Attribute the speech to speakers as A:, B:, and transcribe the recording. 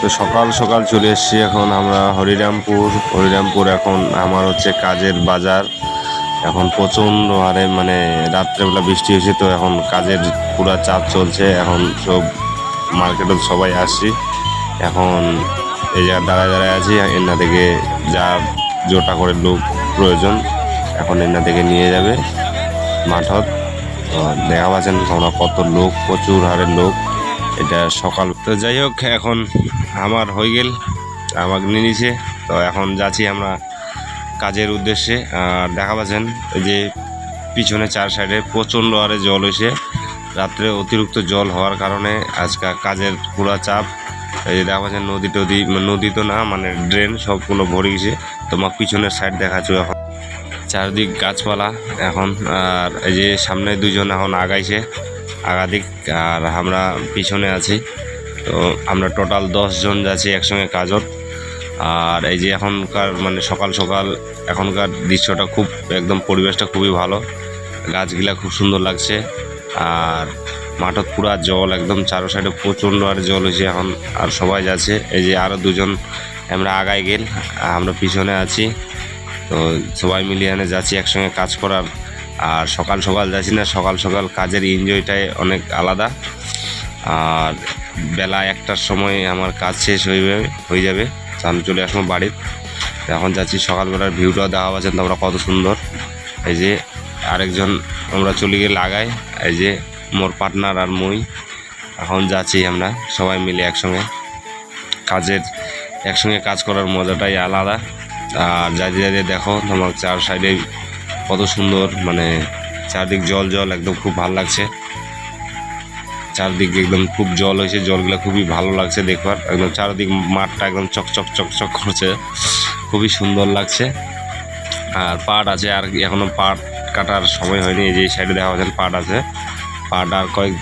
A: তো সকাল সকাল চলে এসেছি এখন আমরা হরিরামপুর। এখন আমার হচ্ছে কাজের বাজার। এখন প্রচণ্ড হারে মানে রাত্রেবেলা বৃষ্টি হয়েছে, তো এখন কাজের পুরা চাপ চলছে। এখন সব মার্কেটে সবাই আসছি। এখন এই জায়গায় দাঁড়ায় আছি। এনা থেকে যা জোটা করে লোক প্রয়োজন এখন এনা থেকে নিয়ে যাবে মাঠত। তো দেখা পাচ্ছেন তোমরা কত লোক, প্রচুর হারে লোক। এটা সকাল। তো যাই হোক, এখন আমার হয়ে গেল, আমাকে নিয়ে নিছে। তো এখন যাচ্ছি আমরা কাজের উদ্দেশ্যে। আর দেখা পাচ্ছেন এই যে পিছনে চার সাইডে প্রচণ্ড হারে জল হয়েছে। রাত্রে অতিরিক্ত জল হওয়ার কারণে আজকে কাজের পুরা চাপ। এই যে দেখা পাচ্ছেন নদী তো না, মানে ড্রেন সবগুলো ভরে গেছে। তোমার পিছনের সাইড দেখাচ্ছ। এখন চারদিক গাছপালা এখন। আর এই যে সামনে দুজন এখন আগাইছে আগাদিক, আর আমরা পিছনে আছি। তো আমরা টোটাল 10 জন যাচ্ছি একসঙ্গে কাজত। আর এই যে এখনকার মানে সকাল সকাল এখনকার দৃশ্যটা খুব একদম পরিবেশটা খুবই ভালো, গাছগুলা খুব সুন্দর লাগছে। আর মাঠত পুরা জল, একদম চারো সাইডে প্রচণ্ড আর জল হয়েছে এখন। আর সবাই যাচ্ছে, এই যে আরও দুজন আমরা আগায় গেল, আমরা পিছনে আছি। তো সবাই মিলিয়ে যাচ্ছি একসঙ্গে কাজ করার। আর সকাল সকাল যাচ্ছি না, সকাল সকাল কাজের এনজয়টাই অনেক আলাদা। আর বেলা 1টার সময় আমার কাজ শেষ হয়ে যাবে, আমি চলে আসবো বাড়ির। এখন যাচ্ছি, সকালবেলার ভিউটাও দেখা পাচ্ছেন তোমরা কত সুন্দর। এই যে আরেকজন আমরা চলে গেলে আগায়, এই যে মোর পার্টনার আর মই এখন যাচ্ছি আমরা সবাই মিলে একসঙ্গে কাজ করার মজাটাই আলাদা। আর যাইতে দেখো তোমার চার সাইডে কত সুন্দর, মানে চারদিক জল একদম খুব ভালো লাগছে। চারদিকে একদম খুব জল হয়েছে, জলগুলো খুবই ভালো লাগছে দেখবার। একদম চারদিক মাঠটা একদম চকচক করছে, খুবই সুন্দর লাগছে। আর পাট আছে, আর এখনো পাট কাটার সময় হয়নি। এই যে সাইডে দেখা যাচ্ছে পাট আছে, পাট আর কয়েক